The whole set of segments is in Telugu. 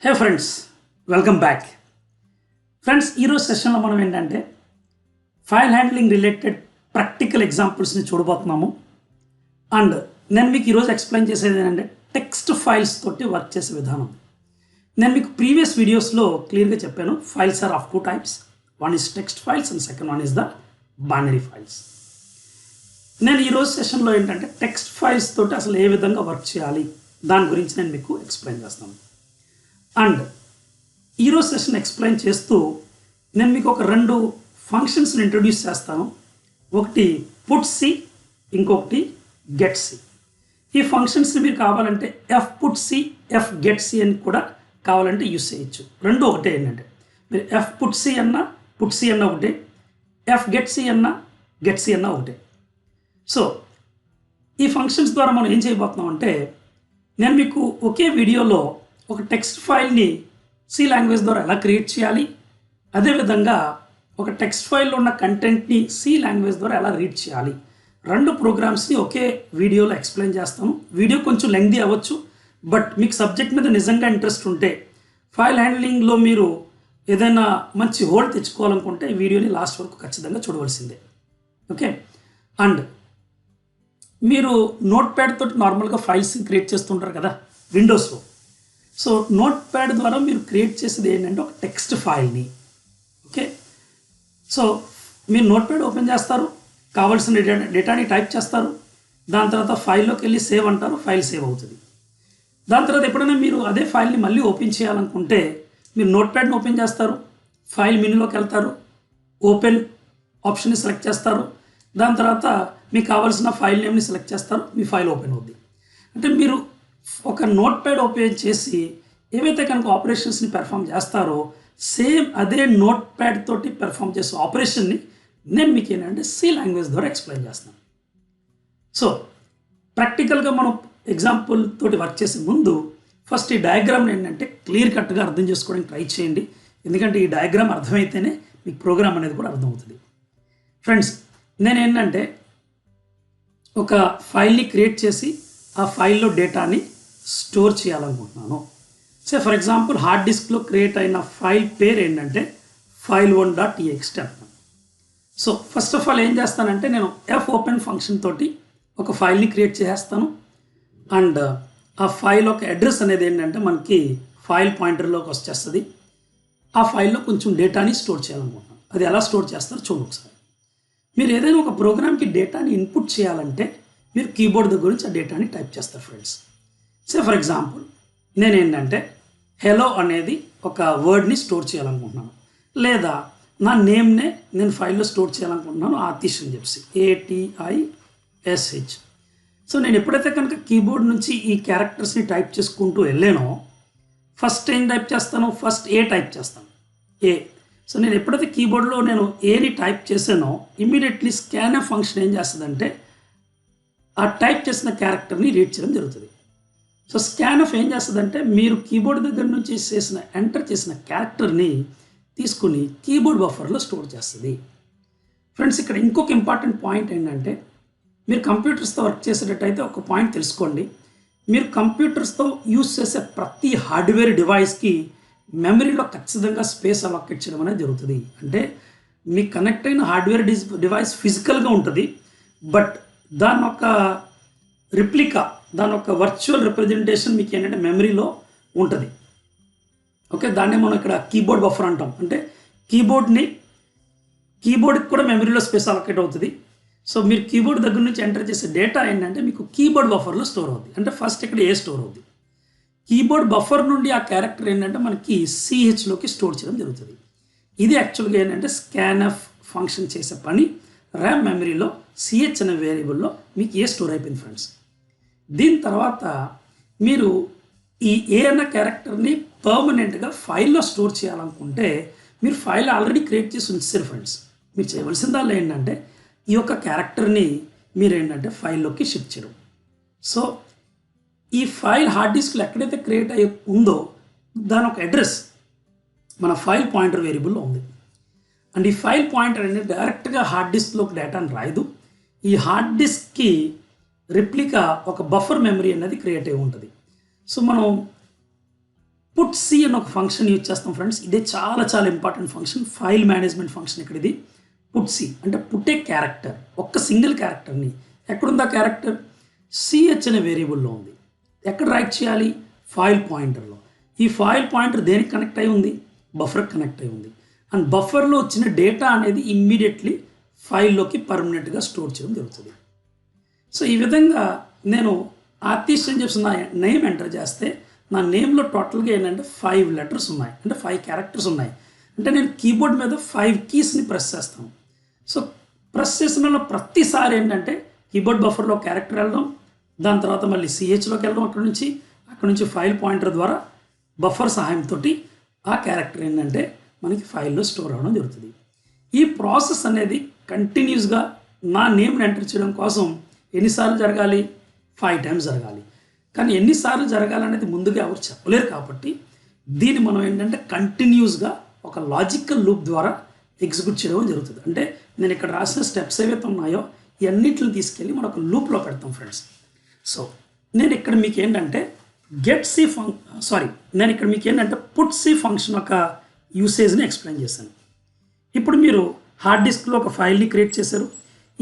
హే ఫ్రెండ్స్, వెల్కమ్ బ్యాక్. ఫ్రెండ్స్, ఈరోజు సెషన్లో మనం ఏంటంటే ఫైల్ హ్యాండ్లింగ్ రిలేటెడ్ ప్రాక్టికల్ ఎగ్జాంపుల్స్ని చూడబోతున్నాము. అండ్ నేను మీకు ఈరోజు ఎక్స్ప్లెయిన్ చేసేది ఏంటంటే టెక్స్ట్ ఫైల్స్ తోటి వర్క్ చేసే విధానం. నేను మీకు ప్రీవియస్ వీడియోస్లో క్లియర్గా చెప్పాను, files are of two types. One is text files and second one is the binary files. నేను ఈరోజు సెషన్లో ఏంటంటే టెక్స్ట్ ఫైల్స్ తోటి అసలు ఏ విధంగా వర్క్ చేయాలి దాని గురించి నేను మీకు ఎక్స్ప్లెయిన్ చేస్తాను. అండ్ ఈరోజు సెషన్ ఎక్స్ప్లెయిన్ చేస్తూ నేను మీకు ఒక రెండు ఫంక్షన్స్ని ఇంట్రొడ్యూస్ చేస్తాను. ఒకటి పుట్ సి, ఇంకొకటి గెట్ సి. ఈ ఫంక్షన్స్ని మీరు కావాలంటే F put C, F get C అని కూడా కావాలంటే యూస్ చేయొచ్చు. రెండు ఒకటే ఏంటంటే మీరు ఎఫ్ పుట్ సి అన్నా ఒకటే, ఎఫ్ గెట్ సి అన్నా ఒకటే. సో ఈ ఫంక్షన్స్ ద్వారా మనం ఏం చేయబోతున్నాం అంటే నేను మీకు ఒకే వీడియోలో ఒక టెక్స్ట్ ఫైల్ని సి లాంగ్వేజ్ ద్వారా ఎలా క్రియేట్ చేయాలి, అదేవిధంగా ఒక టెక్స్ట్ ఫైల్లో ఉన్న కంటెంట్ని సి లాంగ్వేజ్ ద్వారా ఎలా రీడ్ చేయాలి, రెండు ప్రోగ్రామ్స్ని ఒకే వీడియోలో ఎక్స్ప్లెయిన్ చేస్తాను. వీడియో కొంచెం లెంగ్దీ అవ్వచ్చు, బట్ మీకు సబ్జెక్ట్ మీద నిజంగా ఇంట్రెస్ట్ ఉంటే, ఫైల్ హ్యాండ్లింగ్లో మీరు ఏదైనా మంచి హోల్డ్ తెచ్చుకోవాలనుకుంటే ఈ వీడియోని లాస్ట్ వరకు ఖచ్చితంగా చూడవలసిందే. ఓకే. అండ్ మీరు నోట్ ప్యాడ్ తోటి నార్మల్గా ఫైల్స్ క్రియేట్ చేస్తుంటారు కదా విండోస్లో. సో నోట్ ప్యాడ్ ద్వారా మీరు క్రియేట్ చేసేది ఏంటంటే ఒక టెక్స్ట్ ఫైల్ని. ఓకే. సో మీరు నోట్ ప్యాడ్ ఓపెన్ చేస్తారు, కావాల్సిన డేటాని టైప్ చేస్తారు, దాని తర్వాత ఫైల్లోకి వెళ్ళి సేవ్ అంటారు, ఫైల్ సేవ్ అవుతుంది. దాని తర్వాత ఎప్పుడైనా మీరు అదే ఫైల్ని మళ్ళీ ఓపెన్ చేయాలనుకుంటే మీరు నోట్ ప్యాడ్ని ఓపెన్ చేస్తారు, ఫైల్ మెనూలోకి వెళ్తారు, ఓపెన్ ఆప్షన్ని సెలెక్ట్ చేస్తారు, దాని తర్వాత మీకు కావాల్సిన ఫైల్ నేమ్ని సెలెక్ట్ చేస్తారు, మీ ఫైల్ ఓపెన్ అవుద్ది. అంటే మీరు ఒక నోట్ ప్యాడ్ ఓపెన్ చేసి ఏవైతే కనుక ఆపరేషన్స్ని పెర్ఫామ్ చేస్తారో సేమ్ అదే నోట్ ప్యాడ్ తోటి పెర్ఫామ్ చేసే ఆపరేషన్ని నేను మీకు ఏంటంటే సి లాంగ్వేజ్ ద్వారా ఎక్స్ప్లెయిన్ చేస్తాను. సో ప్రాక్టికల్గా మనం ఎగ్జాంపుల్ తోటి వర్క్ చేసే ముందు ఫస్ట్ ఈ డయాగ్రామ్ని ఏంటంటే క్లియర్ కట్గా అర్థం చేసుకోవడానికి ట్రై చేయండి. ఎందుకంటే ఈ డయాగ్రామ్ అర్థమైతేనే మీకు ప్రోగ్రామ్ అనేది కూడా అర్థమవుతుంది. ఫ్రెండ్స్, నేను ఏంటంటే ఒక ఫైల్ని క్రియేట్ చేసి ఆ ఫైల్లో డేటాని స్టోర్ చేయాలనుకుంటున్నాను. సో ఫర్ ఎగ్జాంపుల్ హార్డ్ డిస్క్లో క్రియేట్ అయిన ఫైల్ పేరు ఏంటంటే file1.txt అంటాను. సో ఫస్ట్ ఆఫ్ ఆల్ ఏం చేస్తానంటే నేను ఎఫ్ ఓపెన్ ఫంక్షన్ తోటి ఒక ఫైల్ని క్రియేట్ చేసేస్తాను. అండ్ ఆ ఫైల్ ఒక అడ్రస్ అనేది ఏంటంటే మనకి ఫైల్ పాయింటర్లోకి వచ్చేస్తుంది. ఆ ఫైల్లో కొంచెం డేటాని స్టోర్ చేయాలనుకుంటున్నాను. అది ఎలా స్టోర్ చేస్తారో చూడండి ఒకసారి. మీరు ఏదైనా ఒక ప్రోగ్రామ్కి డేటాని ఇన్పుట్ చేయాలంటే మీరు కీబోర్డ్ దగ్గర నుంచి ఆ డేటాని టైప్ చేస్తారు ఫ్రెండ్స్. సో ఫర్ ఎగ్జాంపుల్ నేను ఏంటంటే హెలో అనేది ఒక వర్డ్ని స్టోర్ చేయాలనుకుంటున్నాను, లేదా నా నేమ్నే నేను ఫైల్లో స్టోర్ చేయాలనుకుంటున్నాను, ఆతిష్ అని చెప్పి ATISH. సో నేను ఎప్పుడైతే కనుక కీబోర్డ్ నుంచి ఈ క్యారెక్టర్స్ని టైప్ చేసుకుంటూ వెళ్ళానో ఫస్ట్ ఏం టైప్ చేస్తాను, ఫస్ట్ ఏ టైప్ చేస్తాను, ఏ. సో నేను ఎప్పుడైతే కీబోర్డ్లో నేను ఏని టైప్ చేశానో ఇమ్మీడియట్లీ స్కాన్ ఫంక్షన్ ఏం చేస్తుందంటే ఆ టైప్ చేసిన క్యారెక్టర్ని రీడ్ చేయడం జరుగుతుంది. సో స్కాన్ఎఫ్ ఏం చేస్తుందంటే మీరు కీబోర్డ్ దగ్గర నుంచి ఎంటర్ చేసిన క్యారెక్టర్ని తీసుకుని కీబోర్డ్ బఫర్లో స్టోర్ చేస్తుంది. ఫ్రెండ్స్, ఇక్కడ ఇంకొక ఇంపార్టెంట్ పాయింట్ ఏంటంటే మీరు కంప్యూటర్స్తో వర్క్ చేసేటట్టయితే ఒక పాయింట్ తెలుసుకోండి. మీరు కంప్యూటర్స్తో యూస్ చేసే ప్రతి హార్డ్వేర్ డివైస్కి మెమరీలో ఖచ్చితంగా స్పేస్ అలొకేట్ చేయడం అనేది జరుగుతుంది. అంటే మీకు కనెక్ట్ అయిన హార్డ్వేర్ డివైస్ ఫిజికల్గా ఉంటుంది, బట్ దాని ఒక రిప్లికా, దాని ఒక వర్చువల్ రిప్రజెంటేషన్ మీకు ఏంటంటే మెమరీలో ఉంటుంది. ఓకే, దాన్నే మనం ఇక్కడ కీబోర్డ్ బఫర్ అంటాం. అంటే కీబోర్డ్కి కూడా మెమరీలో స్పేస్ అలొకేట్ అవుతుంది. సో మీరు కీబోర్డ్ దగ్గర నుంచి ఎంటర్ చేసే డేటా ఏంటంటే మీకు కీబోర్డ్ బఫర్లో స్టోర్ అవుతుంది. అంటే ఫస్ట్ ఇక్కడ ఏ స్టోర్ అవుతుంది, కీబోర్డ్ బఫర్ నుండి ఆ క్యారెక్టర్ ఏంటంటే మనకి సిహెచ్లోకి స్టోర్ చేయడం జరుగుతుంది. ఇది యాక్చువల్గా ఏంటంటే స్కాన్ఎఫ్ ఫంక్షన్ చేసే పని. ర్యామ్ మెమరీలో సిహెచ్ అనే వేరియబుల్లో మీకు ఏ స్టోర్ అయిపోయింది ఫ్రెండ్స్. దీని తర్వాత మీరు ఈ ఏ అన్న క్యారెక్టర్ని పర్మనెంట్గా ఫైల్లో స్టోర్ చేయాలనుకుంటే మీరు ఫైల్ ఆల్రెడీ క్రియేట్ చేసి ఉంచారు ఫ్రెండ్స్. మీరు చేయవలసిందల్లా ఏంటంటే ఈ యొక్క క్యారెక్టర్ని మీరు ఏంటంటే ఫైల్లోకి షిఫ్ట్ చేయడం. సో ఈ ఫైల్ హార్డ్ డిస్క్లో ఎక్కడైతే క్రియేట్ అయ్యి ఉందో దాని ఒక అడ్రస్ మన ఫైల్ పాయింటర్ వేరియబుల్లో ఉంది. అండ్ ఈ ఫైల్ పాయింటర్ అనేది డైరెక్ట్గా హార్డ్ డిస్క్లోకి డేటాను రాయదు. ఈ హార్డ్ డిస్క్కి రిప్లికా ఒక బఫర్ మెమరీ అనేది క్రియేట్ అయి ఉంటుంది. సో మనం పుట్ సి అని ఒక ఫంక్షన్ యూజ్ చేస్తాం ఫ్రెండ్స్. ఇదే చాలా చాలా important function, file management function. ఇక్కడ ఇది పుట్ సి అంటే పుట్ ఏ క్యారెక్టర్, ఒక్క సింగిల్ క్యారెక్టర్ని. ఎక్కడుంది ఆ క్యారెక్టర్? సిహెచ్ అనే వేరియబుల్లో ఉంది. ఎక్కడ రైట్ చేయాలి? ఫైల్ పాయింటర్లో. ఈ ఫైల్ పాయింటర్ దేనికి కనెక్ట్ అయి ఉంది? బఫర్కి కనెక్ట్ అయి ఉంది. అండ్ బఫర్లో వచ్చిన డేటా అనేది ఇమ్మీడియట్లీ ఫైల్లోకి పర్మనెంట్గా స్టోర్ చేయడం జరుగుతుంది. సో ఈ విధంగా నేను ఆర్టిస్ట్ అని చెప్పి నా నేమ్ ఎంటర్ చేస్తే నా నేమ్లో టోటల్గా ఏంటంటే 5 లెటర్స్ ఉన్నాయి, అంటే 5 క్యారెక్టర్స్ ఉన్నాయి. అంటే నేను కీబోర్డ్ మీద 5 కీస్ని ప్రెస్ చేస్తాను. సో ప్రెస్ చేసిన ప్రతిసారి ఏంటంటే కీబోర్డ్ బఫర్లో క్యారెక్టర్ వెళ్ళడం, దాని తర్వాత మళ్ళీ సిహెచ్లోకి వెళ్ళడం, అక్కడ నుంచి ఫైల్ పాయింటర్ ద్వారా బఫర్ సహాయంతో ఆ క్యారెక్టర్ ఏంటంటే మనకి ఫైల్లో స్టోర్ అవ్వడం జరుగుతుంది. ఈ ప్రాసెస్ అనేది కంటిన్యూస్గా నా నేమ్ని ఎంటర్ చేయడం కోసం ఎన్నిసార్లు జరగాలి? 5 టైమ్స్ జరగాలి. కానీ ఎన్నిసార్లు జరగాలనేది ముందుగా ఎవరు చెప్పలేరు కాబట్టి దీన్ని మనం ఏంటంటే కంటిన్యూస్గా ఒక లాజికల్ లూప్ ద్వారా ఎగ్జిక్యూట్ చేయడం జరుగుతుంది. అంటే నేను ఇక్కడ రాసిన స్టెప్స్ ఏవైతే ఉన్నాయో ఇవన్నిటిని తీసుకెళ్ళి మనం ఒక లూప్లో పెడతాం ఫ్రెండ్స్. సో నేను ఇక్కడ మీకు ఏంటంటే పుట్ సి ఫంక్షన్ ఒక యూసేజ్ని ఎక్స్ప్లెయిన్ చేశాను. ఇప్పుడు మీరు హార్డ్ డిస్క్లో ఒక ఫైల్ని క్రియేట్ చేశారు.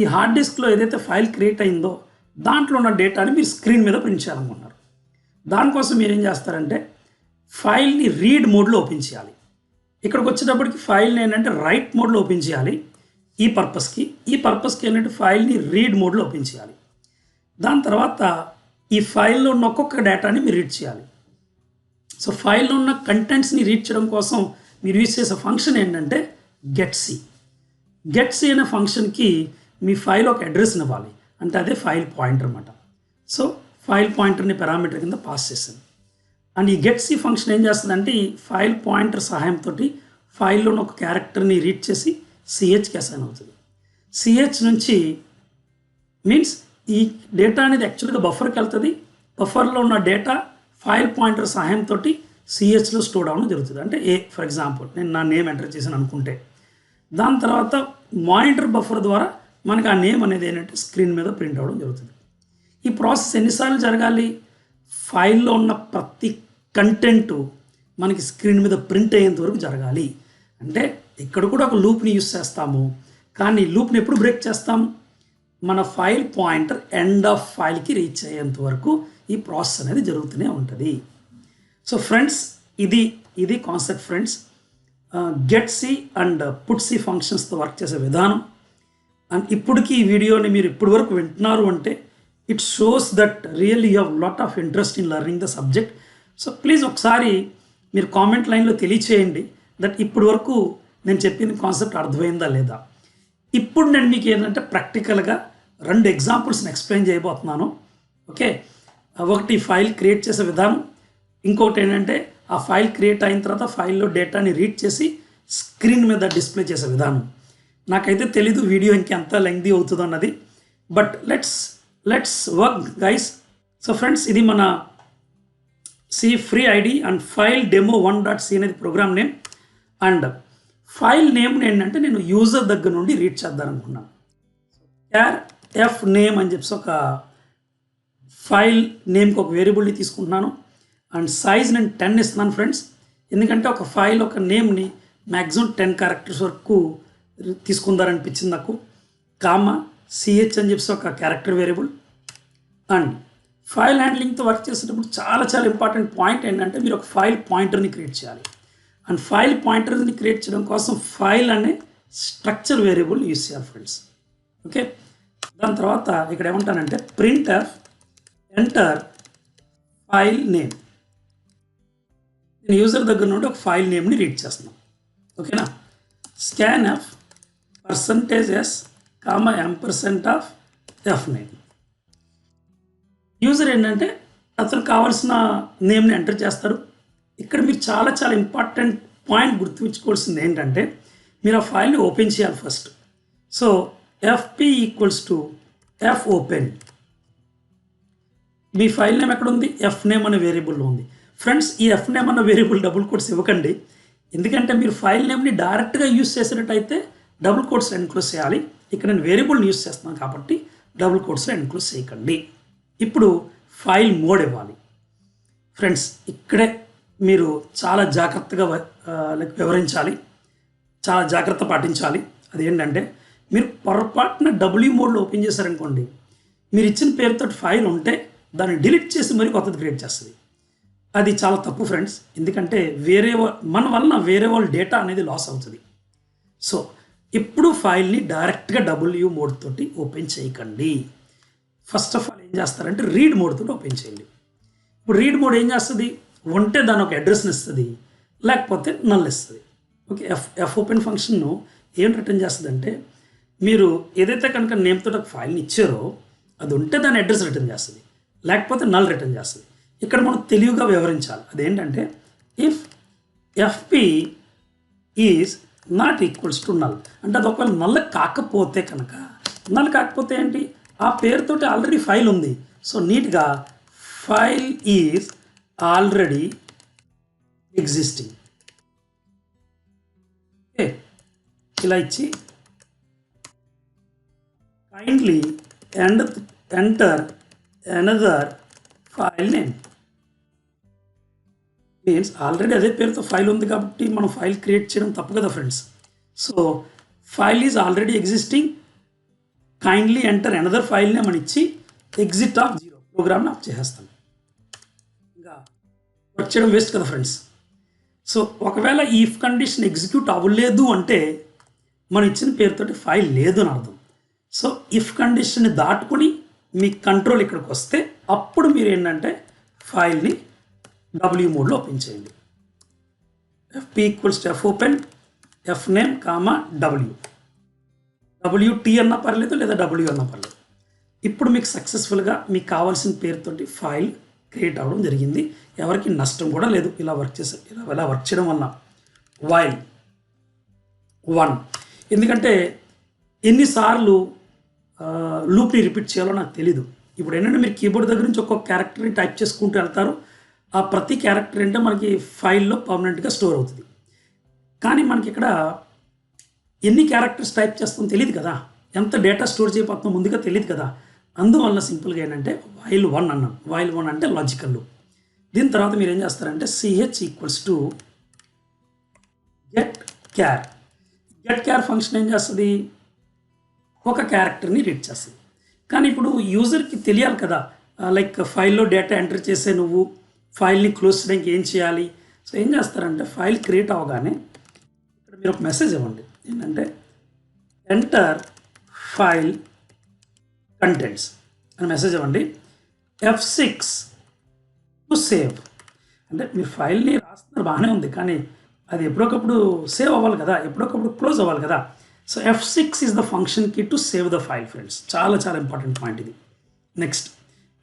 ఈ హార్డ్ డిస్క్లో ఏదైతే ఫైల్ క్రియేట్ అయిందో దాంట్లో ఉన్న డేటాని మీరు స్క్రీన్ మీద ప్రింట్ చేయాలనుకుంటున్నారు. దానికోసం మీరు ఏం చేస్తారంటే ఫైల్ని రీడ్ మోడ్లో ఓపెన్ చేయాలి. ఇక్కడికి వచ్చేటప్పటికి ఫైల్ని ఏంటంటే రైట్ మోడ్లో ఓపెన్ చేయాలి. ఈ పర్పస్కి ఏంటంటే ఫైల్ని రీడ్ మోడ్లో ఓపెన్ చేయాలి. దాని తర్వాత ఈ ఫైల్లో ఉన్న ఒక్కొక్క డేటాని మీరు రీడ్ చేయాలి. సో ఫైల్లో ఉన్న కంటెంట్స్ని రీడ్ చేయడం కోసం మీరు యూజ్ చేసే ఫంక్షన్ ఏంటంటే గెట్ సి అనే ఫంక్షన్కి మీ ఫైల్ ఒక అడ్రస్ని ఇవ్వాలి, అంటే అదే ఫైల్ పాయింటర్ అనమాట. సో ఫైల్ పాయింటర్ని పారామీటర్ కింద పాస్ చేశాను. అండ్ ఈ గెట్ సి ఫంక్షన్ ఏం చేస్తుందంటే ఈ ఫైల్ పాయింటర్ సహాయంతో ఫైల్లో ఉన్న ఒక క్యారెక్టర్ని రీడ్ చేసి సిహెచ్కి అసైన్ అవుతుంది. సిహెచ్ నుంచి మీన్స్ ఈ డేటా అనేది యాక్చువల్గా బఫర్కి వెళ్తుంది. బఫర్లో ఉన్న డేటా ఫైల్ పాయింటర్ సహాయంతో సిహెచ్లో స్టోర్ అవ్వడం జరుగుతుంది. అంటే ఫర్ ఎగ్జాంపుల్ నేను నా నేమ్ ఎంటర్ చేశాను అనుకుంటే దాని తర్వాత మానిటర్ బఫర్ ద్వారా మనకి ఆ నేమ్ అనేది ఏంటంటే స్క్రీన్ మీద ప్రింట్ అవ్వడం జరుగుతుంది. ఈ ప్రాసెస్ ఎన్నిసార్లు జరగాలి? ఫైల్లో ఉన్న ప్రతి కంటెంట్ మనకి స్క్రీన్ మీద ప్రింట్ అయ్యేంత వరకు జరగాలి. అంటే ఇక్కడ కూడా ఒక లూప్ని యూస్ చేస్తాము, కానీ లూప్ని ఎప్పుడు బ్రేక్ చేస్తాం? మన ఫైల్ పాయింటర్ ఎండ్ ఆఫ్ ఫైల్కి రీచ్ అయ్యేంత వరకు ఈ ప్రాసెస్ అనేది జరుగుతూనే ఉంటుంది. సో ఫ్రెండ్స్ ఇది concept friends. Get C and put C ఫంక్షన్స్తో వర్క్ చేసే విధానం. అండ్ ఇప్పటికీ ఈ వీడియోని మీరు ఇప్పటి వరకు వింటున్నారు అంటే it shows that really you have lot of interest in learning the subject. So please ఒకసారి మీరు కామెంట్ లైన్లో తెలియచేయండి దట్ ఇప్పటి వరకు నేను చెప్పింది కాన్సెప్ట్ అర్థమైందా లేదా. ఇప్పుడు నేను మీకు ఏంటంటే ప్రాక్టికల్గా 2 ఎగ్జాంపుల్స్ని ఎక్స్ప్లెయిన్ చేయబోతున్నాను. ఓకే, ఒకటి ఫైల్ క్రియేట్ చేసే విధానం, ఇంకొకటి ఏంటంటే ఆ ఫైల్ క్రియేట్ అయిన తర్వాత ఫైల్లో డేటాని రీడ్ చేసి స్క్రీన్ మీద డిస్ప్లే చేసే విధానం. నాకైతే తెలీదు వీడియో ఇంకెంత లెంగ్దీ అవుతుందో అన్నది, but let's work guys. So friends ఇది మన C free ID and file demo1.c అనేది ప్రోగ్రామ్ నేమ్. అండ్ ఫైల్ నేమ్ని ఏంటంటే నేను యూజర్ దగ్గర నుండి రీడ్ చేద్దాం అనుకున్నాను. ఎఫ్ నేమ్ అని చెప్పి ఒక ఫైల్ నేమ్కి ఒక వేరియబుల్ని తీసుకుంటున్నాను. అండ్ సైజ్ నేను 10 ఇస్తున్నాను ఫ్రెండ్స్, ఎందుకంటే ఒక ఫైల్ ఒక నేమ్ని మ్యాక్సిమం 10 క్యారెక్టర్స్ వరకు తీసుకుందారనిపించింది నాకు. కామా సిహెచ్ అని చెప్పి ఒక క్యారెక్టర్ వేరియబుల్. అండ్ ఫైల్ హ్యాండ్లింగ్తో వర్క్ చేసేటప్పుడు చాలా చాలా ఇంపార్టెంట్ పాయింట్ ఏంటంటే మీరు ఒక ఫైల్ పాయింటర్ని క్రియేట్ చేయాలి. అండ్ ఫైల్ పాయింటర్ని క్రియేట్ చేయడం కోసం ఫైల్ అనే స్ట్రక్చర్ వేరియబుల్ యూజ్ చేయాలి ఫ్రెండ్స్. ఓకే, దాని తర్వాత ఇక్కడ ఏమంటానంటే print F enter file name. నేను యూజర్ దగ్గర నుండి ఒక ఫైల్ నేమ్ని రీడ్ చేస్తున్నాను. ఓకేనా, scan F %s, %ampersand of F name. User ఏంటంటే అతను కావాల్సిన నేమ్ని ఎంటర్ చేస్తారు. ఇక్కడ మీరు చాలా చాలా ఇంపార్టెంట్ పాయింట్ గుర్తుంచుకోవాల్సింది ఏంటంటే మీరు ఆ ఫైల్ని ఓపెన్ చేయాలి first. So FP equals to F open. Me file name ఎక్కడ ఉంది? ఎఫ్ నేమ్ అనే వేరియబుల్లో ఉంది. ఫ్రెండ్స్ ఈ ఎఫ్ నేమ్ అన్న వేరియబుల్ డబుల్ కోట్స్ ఇవ్వకండి, ఎందుకంటే మీరు ఫైల్ నేమ్ని డైరెక్ట్గా యూస్ చేసినట్టయితే డబుల్ కోట్స్లో ఎన్క్లోజ్ చేయాలి. ఇక్కడ నేను వేరియబుల్ని యూస్ చేస్తున్నాను కాబట్టి డబుల్ కోట్స్లో ఎన్క్లోజ్ చేయకండి. ఇప్పుడు ఫైల్ మోడ్ ఇవ్వాలి ఫ్రెండ్స్. ఇక్కడే మీరు చాలా జాగ్రత్తగా వివరించాలి, చాలా జాగ్రత్త పాటించాలి. అదేంటంటే మీరు పొరపాటున డబ్ల్యూ మోడ్లో ఓపెన్ చేశారనుకోండి, మీరు ఇచ్చిన పేరుతో ఫైల్ ఉంటే దాన్ని డిలీట్ చేసి మరి కొత్తది క్రియేట్ చేస్తుంది. అది చాలా తప్పు ఫ్రెండ్స్, ఎందుకంటే మన వలన వేరే వాళ్ళ డేటా అనేది లాస్ అవుతుంది. సో ఇప్పుడు ఫైల్ని డైరెక్ట్గా డబ్ల్యూ మోడ్ తోటి ఓపెన్ చేయకండి. ఫస్ట్ ఆఫ్ ఆల్ ఏం చేస్తారంటే రీడ్ మోడ్ తోటి ఓపెన్ చేయండి. ఇప్పుడు రీడ్ మోడ్ ఏం చేస్తుంది, ఉంటే దాని ఒక అడ్రస్ని ఇస్తుంది, లేకపోతే నల్ ఇస్తుంది. ఓకే, ఎఫ్ ఓపెన్ ఫంక్షన్ను ఏం రిటర్న్ చేస్తుంది అంటే మీరు ఏదైతే కనుక నేమ్ తోటి ఒక ఫైల్ని ఇచ్చారో అది ఉంటే దాని అడ్రస్ రిటర్న్ చేస్తుంది, లేకపోతే నల్ రిటర్న్ చేస్తుంది. ఇక్కడ మనం తెలివిగా వివరించాలి. అదేంటంటే if FP is not equals to null అంటే అది ఒకవేళ నల్ కాకపోతే కనుక, నల్ కాకపోతే ఏంటి, ఆ పేరుతోటి ఆల్రెడీ ఫైల్ ఉంది. సో నీట్గా file is already existing okay ఇలా ఇచ్చి kindly enter another file name means already అదే పేరుతో ఫైల్ ఉంది కాబట్టి మనం ఫైల్ క్రియేట్ చేయడం తప్పు కదా friends. So file is already existing, kindly enter another file name అని ఇచ్చి ఎగ్జిట్ ఆఫ్ 0 ప్రోగ్రామ్ని ఆఫ్ చేసేస్తాను. ఇంకా వర్క్ చేయడం వేస్ట్ కదా ఫ్రెండ్స్. సో ఒకవేళ ఈ ఇఫ్ కండిషన్ ఎగ్జిక్యూట్ అవ్వలేదు అంటే మనం ఇచ్చిన పేరుతోటి ఫైల్ లేదు అని అర్థం. సో ఇఫ్ కండిషన్ని దాటుకుని మీ కంట్రోల్ ఇక్కడికి వస్తే అప్పుడు మీరు ఏంటంటే ఫైల్ని డబ్ల్యూ మోడ్లో ఓపెన్ చేయండి. FP equals to F open F name comma WT అన్నా పర్లేదు, లేదా డబ్ల్యూ అన్నా పర్లేదు. ఇప్పుడు మీకు సక్సెస్ఫుల్గా మీకు కావాల్సిన పేరుతోటి ఫైల్ క్రియేట్ అవ్వడం జరిగింది. ఎవరికి నష్టం కూడా లేదు ఇలా వర్క్ చేయడం వల్ల. వైల్ 1 ఎందుకంటే ఎన్నిసార్లు లూప్ని రిపీట్ చేయాలో నాకు తెలీదు. ఇప్పుడు ఏంటంటే మీరు కీబోర్డ్ దగ్గర నుంచి ఒక్కొక్క క్యారెక్టర్ని టైప్ చేసుకుంటూ వెళ్తారు. ఆ ప్రతి క్యారెక్టర్ అంటే మనకి ఫైల్లో పర్మనెంట్గా స్టోర్ అవుతుంది. కానీ మనకి ఇక్కడ ఎన్ని క్యారెక్టర్స్ టైప్ చేస్తామో తెలియదు కదా, ఎంత డేటా స్టోర్ చేయబోతుందో ముందుగా తెలియదు కదా. అందువల్ల సింపుల్గా ఏంటంటే వైల్ 1 అన్నాం. వైల్ 1 అంటే లాజికల్ లూప్. దీని తర్వాత మీరు ఏం చేస్తారంటే CH equals to get char function ఏం చేస్తుంది, ఒక క్యారెక్టర్ని రీడ్ చేస్తుంది. కానీ ఇప్పుడు యూజర్కి తెలియాలి కదా, లైక్ ఫైల్లో డేటా ఎంటర్ చేసే నువ్వు ఫైల్ని క్లోజ్ చేయడానికి ఏం చేయాలి. సో ఏం చేస్తారంటే ఫైల్ క్రియేట్ అవ్వగానే ఇక్కడ మీరు ఒక మెసేజ్ ఇవ్వండి, ఏంటంటే ఎంటర్ ఫైల్ కంటెంట్స్ అని మెసేజ్ ఇవ్వండి. F6 టు సేవ్ అంటే మీరు ఫైల్ని రాస్తున్నారు బాగానే ఉంది, కానీ అది ఎప్పుడొకప్పుడు సేవ్ అవ్వాలి కదా, ఎప్పుడొకప్పుడు క్లోజ్ అవ్వాలి కదా. So F6 is the function key to save the file friends. చాలా చాలా ఇంపార్టెంట్ పాయింట్ ఇది. Next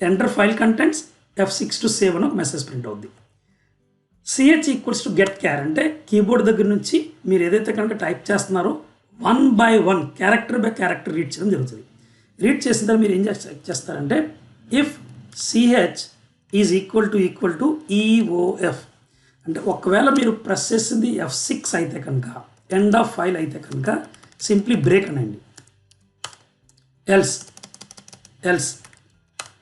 enter file contents F6 to save అని ఒక మెసేజ్ ప్రింట్ అవుద్ది. CH equals to get char అంటే కీబోర్డ్ దగ్గర నుంచి మీరు ఏదైతే కనుక టైప్ చేస్తున్నారో 1 by 1 character by character read చేయడం జరుగుతుంది. రీడ్ చేసిన తర్వాత మీరు ఏం చేస్తారంటే if CH is equal to EOF అంటే ఒకవేళ మీరు ప్రెస్ చేసింది F6 అయితే కనుక, ఎండ్ ఆఫ్ ఫైల్ అయితే కనుక సింప్లీ బ్రేక్ అనండి. ఎల్స్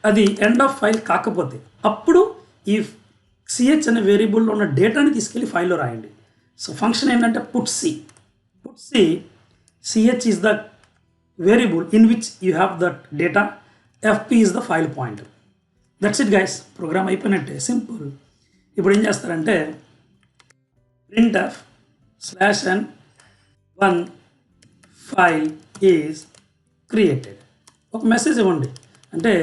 అది ఎండ్ ఆఫ్ ఫైల్ కాకపోతే అప్పుడు ఈ సిహెచ్ అనే వేరియబుల్లో ఉన్న డేటాని తీసుకెళ్ళి ఫైల్లో రాయండి. సో ఫంక్షన్ ఏంటంటే put C CH is the variable in which you have that data, FP is the file pointer. That's it guys, program అయిపోయినట్టే, సింపుల్. ఇప్పుడు ఏం చేస్తారంటే printf/n 1 ఫైల్ ఈజ్ క్రియేటెడ్ ఒక మెసేజ్ ఇవ్వండి. అంటే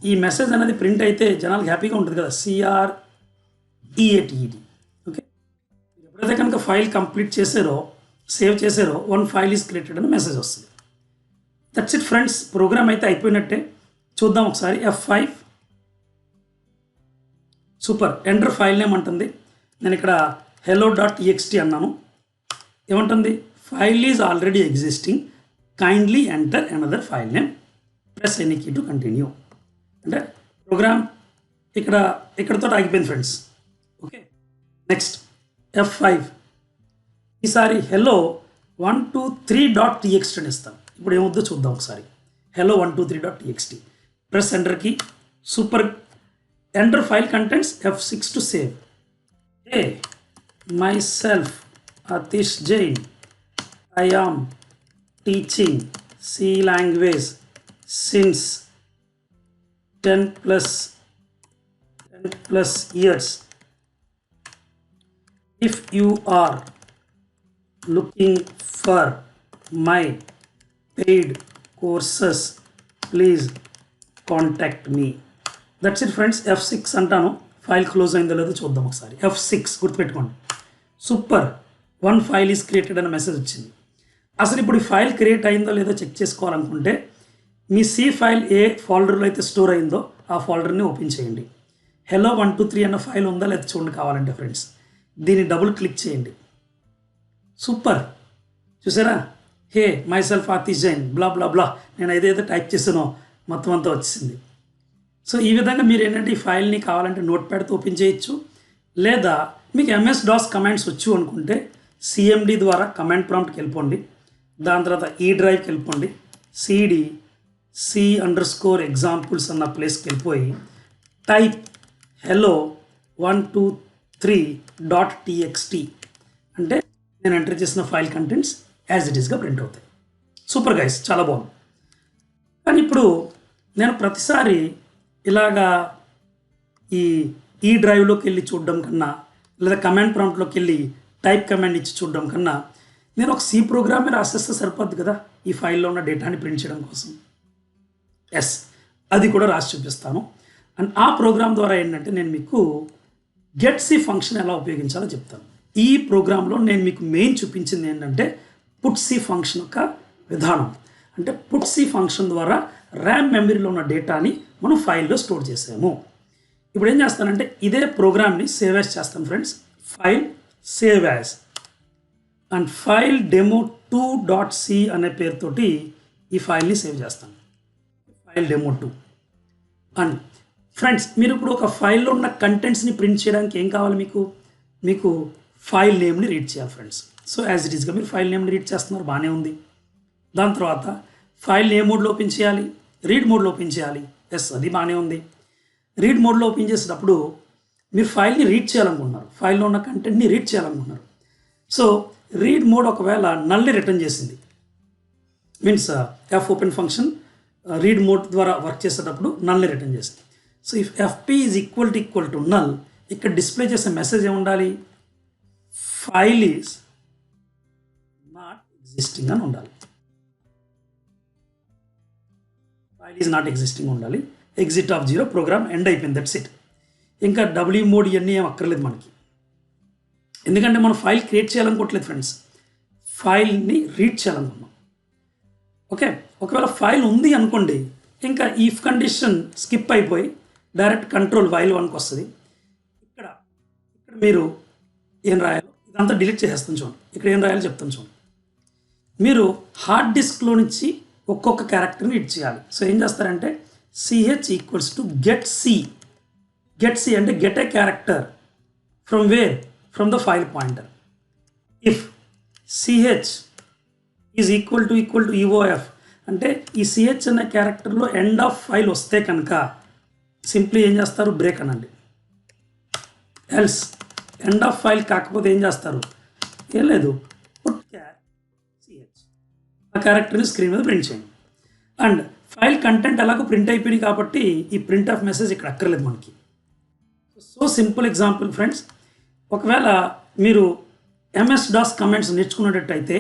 ఈ మెసేజ్ అనేది ప్రింట్ అయితే జనాలకు హ్యాపీగా ఉంటుంది కదా, CREATED. ఓకే, ఎప్పుడైతే కనుక ఫైల్ కంప్లీట్ చేసారో, సేవ్ చేసారో 1 ఫైల్ ఈజ్ క్రియేటెడ్ అని మెసేజ్ వస్తుంది. దట్స్ ఇట్ ఫ్రెండ్స్, ప్రోగ్రామ్ అయితే అయిపోయినట్టే. చూద్దాం ఒకసారి. F5 super. Enter file name అంటుంది. నేను ఇక్కడ hello.txt అన్నాను. ఏమంటుంది, file is already existing, kindly enter another file name, press any key to continue. అంటే ప్రోగ్రామ్ ఇక్కడతో ఆగిపోయింది ఫ్రెండ్స్. ఓకే, నెక్స్ట్ F5 ఈసారి hello123.txt అని ఇస్తాను. ఇప్పుడు ఏమొద్దో చూద్దాం ఒకసారి. hello123.txt press enter key. Super. Enter file contents F6 to save. Hey, myself, Atish Jain. I am teaching C language since 10 plus years. If you are looking for my paid courses, please contact me. That's it friends. F6 అంటాను. ఫైల్ క్లోజ్ అయిందో లేదో చూద్దాం ఒకసారి. F6 గుర్తుపెట్టుకోండి. సూపర్, 1 ఫైల్ ఈజ్ క్రియేటెడ్ అనే మెసేజ్ వచ్చింది. అసలు ఇప్పుడు ఈ ఫైల్ క్రియేట్ అయిందో లేదో చెక్ చేసుకోవాలనుకుంటే మీ సి ఫైల్ ఏ ఫోల్డర్లో అయితే స్టోర్ అయిందో ఆ ఫోల్డర్ని ఓపెన్ చేయండి. hello123 అన్న ఫైల్ ఉందా లేదా చూడండి కావాలంటే ఫ్రెండ్స్. దీన్ని డబుల్ క్లిక్ చేయండి. సూపర్, చూసారా? Hey myself Atish Jain blah blah blah, నేను ఏదైతే టైప్ చేసానో మొత్తం అంతా వచ్చింది. సో ఈ విధంగా మీరు ఏంటంటే ఈ ఫైల్ని కావాలంటే నోట్ ప్యాడ్తో ఓపెన్ చేయొచ్చు, లేదా మీకు MS DOS కమాండ్స్ వచ్చు అనుకుంటే CMD ద్వారా కమాండ్ ప్రాంప్ట్కి వెళ్ళిపోండి. దాని తర్వాత ఈ డ్రైవ్కి వెళ్ళిపోండి. CD C_examples అన్న ప్లేస్కి వెళ్ళిపోయి టైప్ hello123.txt అంటే నేను ఎంటర్ చేసిన ఫైల్ కంటెంట్స్ యాజ్ ఇట్ ఈస్గా ప్రింట్ అవుతాయి. సూపర్ గైస్, చాలా బాగుంది. కానీ ఇప్పుడు నేను ప్రతిసారి ఇలాగా ఈ డ్రైవ్లోకి వెళ్ళి చూడడం కన్నా, లేదా కమాండ్ ప్రాంప్ట్లోకి వెళ్ళి టైప్ కమాండ్ ఇచ్చి చూడడం కన్నా నేను ఒక సి ప్రోగ్రామే రాసేస్తే సరిపోద్ది కదా ఈ ఫైల్లో ఉన్న డేటాని ప్రింట్ చేయడం కోసం. ఎస్, అది కూడా రాసి చూపిస్తాను. అండ్ ఆ ప్రోగ్రామ్ ద్వారా ఏంటంటే నేను మీకు గెట్ సి ఫంక్షన్ ఎలా ఉపయోగించాలో చెప్తాను. ఈ ప్రోగ్రాంలో నేను మీకు మెయిన్ చూపించింది ఏంటంటే పుట్ సి ఫంక్షన్ యొక్క విధానం. అంటే పుట్ సి ఫంక్షన్ ద్వారా ర్యామ్ మెమరీలో ఉన్న డేటాని మనం ఫైల్లో స్టోర్ చేసాము. ఇప్పుడు ఏం చేస్తానంటే ఇదే ప్రోగ్రామ్ని సేవ్ యాజ్ చేస్తాను friends. File save as and file demo2.c అనే పేరుతోటి ఈ ఫైల్ని సేవ్ చేస్తాను. File demo2. అండ్ ఫ్రెండ్స్, మీరు ఇప్పుడు ఒక ఫైల్లో ఉన్న కంటెంట్స్ని ప్రింట్ చేయడానికి ఏం కావాలి మీకు ఫైల్ నేమ్ని రీడ్ చేయాలి ఫ్రెండ్స్. సో యాజ్ ఇట్ ఈస్గా మీరు ఫైల్ నేమ్ని రీడ్ చేస్తున్నారు, బాగానే ఉంది. దాని తర్వాత ఫైల్ ఏ మోడ్లో ఓపెన్ చేయాలి? రీడ్ మోడ్లో ఓపెన్ చేయాలి. ఎస్, అది బాగానే ఉంది. రీడ్ మోడ్లో ఓపెన్ చేసేటప్పుడు మీరు ఫైల్ని రీడ్ చేయాలనుకుంటున్నారు, ఫైల్లో ఉన్న కంటెంట్ని రీడ్ చేయాలనుకుంటున్నారు. సో రీడ్ మోడ్ ఒకవేళ నల్ని రిటర్న్ చేసింది, means F open function read mode ద్వారా వర్క్ చేసేటప్పుడు నల్ని రిటర్న్ చేసింది. So if FP is equal to null, ఇక్కడ డిస్ప్లే చేసే మెసేజ్ ఏముండాలి? ఫైల్ ఈజ్ నాట్ ఎగ్జిస్టింగ్ అని ఉండాలి. ఫైల్ ఈజ్ నాట్ ఎగ్జిస్టింగ్ ఉండాలి. ఎగ్జిట్ ఆఫ్ 0, ప్రోగ్రామ్ ఎండ్ అయిపోయింది, దట్స్ ఇట్. ఇంకా W మోడ్ ఇవన్నీ ఏం అక్కర్లేదు మనకి, ఎందుకంటే మనం ఫైల్ క్రియేట్ చేయాలనుకోవట్లేదు ఫ్రెండ్స్, ఫైల్ని రీడ్ చేయాలనుకున్నాం. ఓకే, ఒకవేళ ఫైల్ ఉంది అనుకోండి, ఇంకా ఈఫ్ కండిషన్ స్కిప్ అయిపోయి డైరెక్ట్ కంట్రోల్ వైల్ 1కి వస్తుంది. ఇక్కడ మీరు ఏం రాయాలో ఇదంతా డిలీట్ చేసేస్తాను చూడండి. ఇక్కడ ఏం రాయాలో చెప్తాను చూడండి. మీరు హార్డ్ డిస్క్లో నుంచి ఒక్కొక్క క్యారెక్టర్ని రీడ్ చేయాలి. సో ఏం చేస్తారంటే CH equals to get C అంటే get a character from where? From the file pointer. If CH is equal to EOF అంటే ఈ CH అనే క్యారెక్టర్లో ఎండ్ ఆఫ్ ఫైల్ వస్తే కనుక సింప్లీ ఏం చేస్తారు? బ్రేక్ అనండి. ఎల్స్ ఎండ్ ఆఫ్ ఫైల్ కాకపోతే ఏం చేస్తారు? ఏం లేదు, పుట్ CH ఆ క్యారెక్టర్ని స్క్రీన్ మీద ప్రింట్ చేయండి. అండ్ ఫైల్ కంటెంట్ ఎలాగో ప్రింట్ అయిపోయింది కాబట్టి ఈ ప్రింట్ ఆఫ్ మెసేజ్ ఇక్కడ అక్కర్లేదు మనకి. సో సింపుల్ ఎగ్జాంపుల్ ఫ్రెండ్స్, ఒకవేళ మీరు MS DOS కమాండ్స్ నేర్చుకునేటట్టయితే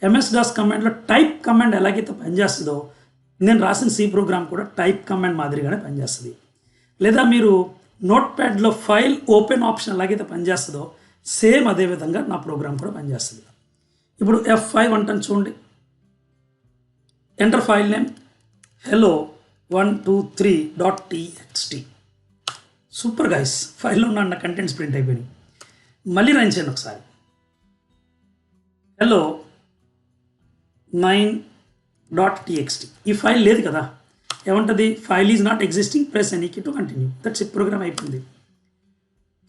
MS DOS కమాండ్లో టైప్ కమాండ్ ఎలాగైతే పనిచేస్తుందో నేను రాసిన సి ప్రోగ్రామ్ కూడా టైప్ కమాండ్ మాదిరిగానే పనిచేస్తుంది. లేదా మీరు నోట్ ప్యాడ్లో ఫైల్ ఓపెన్ ఆప్షన్ ఎలాగైతే పనిచేస్తుందో సేమ్ అదే విధంగా నా ప్రోగ్రామ్ కూడా పనిచేస్తుంది. ఇప్పుడు F5 అంటాను చూడండి. Enter file name hello123.txt. Super guys, ఫైల్లో ఉన్న కంటెంట్స్ ప్రింట్ అయిపోయినాయి. మళ్ళీ రన్ చేయండి ఒకసారి. hello9.txt ఈ ఫైల్ లేదు కదా, ఏమంటుంది? File is not existing, press any key to continue. That's it, program అయిపోయింది.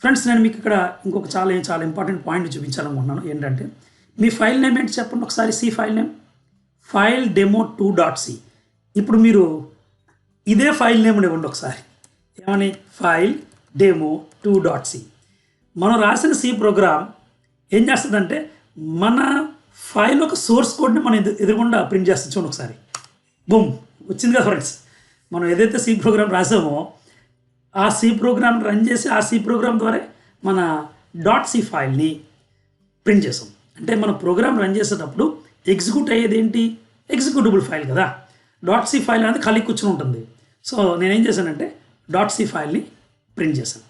ఫ్రెండ్స్, నేను మీకు ఇక్కడ ఇంకొక చాలా ఇంపార్టెంట్ పాయింట్ చూపించాలనుకుంటున్నాను. ఏంటంటే మీ ఫైల్ నేమ్ ఏంటి చెప్పండి ఒకసారి. C file name file demo2.c. ఇప్పుడు మీరు ఇదే ఫైల్ నేమ్ ఇవ్వండి ఒకసారి. ఏమని? File demo2.c. మనం రాసిన సి ప్రోగ్రామ్ ఏం చేస్తుందంటే మన ఫైల్ ఒక సోర్స్ కోడ్ని మనం ఎదురుగుండా ప్రింట్ చేస్తుంది. చూడండి ఒకసారి, బూమ్ వచ్చింది కదా ఫ్రెండ్స్. మనం ఏదైతే సి ప్రోగ్రామ్ రాసామో ఆ సి ప్రోగ్రామ్ రన్ చేసి ఆ సి ప్రోగ్రామ్ ద్వారా మన .c ఫైల్ని ప్రింట్ చేసాం. అంటే మన ప్రోగ్రామ్ రన్ చేసేటప్పుడు ఎగ్జిక్యూట్ అయ్యేది ఏంటి, ఎగ్జిక్యూటబుల్ ఫైల్ కదా. .c ఫైల్ అనేది ఖాళీ కూర్చొని ఉంటుంది. సో నేనేం చేశానంటే .c ఫైల్ని ప్రింట్ చేశాను.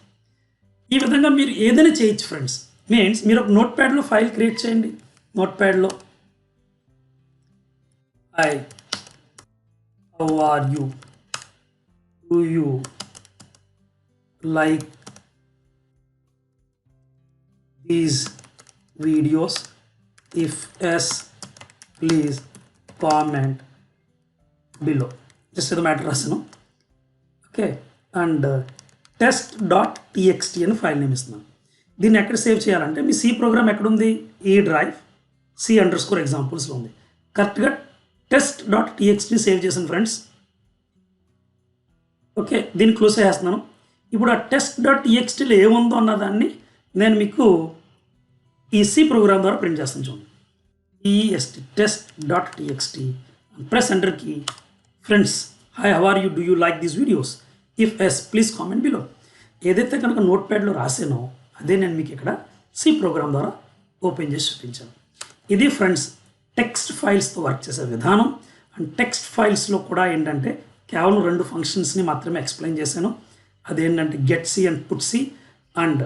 ఈ విధంగా మీరు ఏదైనా చేయొచ్చు ఫ్రెండ్స్. మీన్స్ మీరు ఒక నోట్ ప్యాడ్లో ఫైల్ క్రియేట్ చేయండి. నోట్ ప్యాడ్లో hi how are you, do you like these videos, if yes please comment below. Just ఏదో మ్యాటర్ రాసాను. ఓకే, అండ్ test.txt అని ఫైల్ నేమ్ ఇస్తున్నాను. దీన్ని ఎక్కడ సేవ్ చేయాలంటే మీ సి ప్రోగ్రామ్ ఎక్కడుంది, ఈ డ్రైవ్ C_examples ఉంది. కరెక్ట్గా test.txt సేవ్ చేశాను ఫ్రెండ్స్. ఓకే, దీన్ని క్లోజ్ చేస్తున్నాను. ఇప్పుడు ఆ test.txtలో ఏముందో అన్నదాన్ని నేను మీకు ఈ సి ప్రోగ్రామ్ ద్వారా ప్రింట్ చేస్తాను. చూడండి, test.txt, press enter key. Friends, hi how are you, do you like these videos, if yes please comment below. ఏదైతే కనుక నోట్ ప్యాడ్లో రాసానో అదే నేను మీకు ఇక్కడ సి ప్రోగ్రామ్ ద్వారా ఓపెన్ చేసి చూపించాను. ఇది ఫ్రెండ్స్ టెక్స్ట్ ఫైల్స్తో వర్క్ చేసే విధానం. అండ్ టెక్స్ట్ ఫైల్స్లో కూడా ఏంటంటే కేవలం 2 ఫంక్షన్స్ని మాత్రమే ఎక్స్ప్లెయిన్ చేశాను. అదేంటంటే get C and put C. And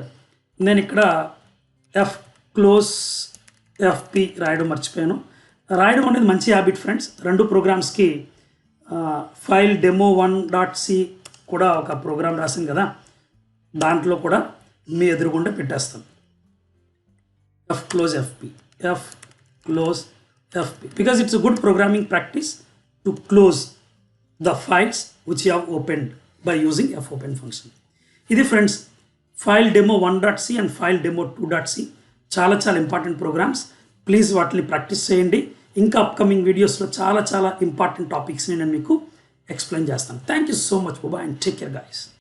నేను ఇక్కడ క్లోజ్ ఎఫ్పి రాయడం మర్చిపోయాను. రాయడం అనేది మంచి హ్యాబిట్ ఫ్రెండ్స్. 2 ప్రోగ్రామ్స్కి ఫైల్ demo1.c కూడా ఒక ప్రోగ్రామ్ రాసాను కదా, దాంట్లో కూడా మీ ఎదురుగుండా పెట్టేస్తాను. close fp because it's a good programming practice to close the files which you have opened by using fopen function. ఇది friends file demo1.c and file demo2.c చాలా ఇంపార్టెంట్ ప్రోగ్రామ్స్. ప్లీజ్ వాటిని ప్రాక్టీస్ చేయండి. ఇంకా అప్కమింగ్ వీడియోస్లో చాలా ఇంపార్టెంట్ టాపిక్స్ని నేను మీకు ఎక్స్ప్లెయిన్ చేస్తాను. Thank you so much Baba and take care guys.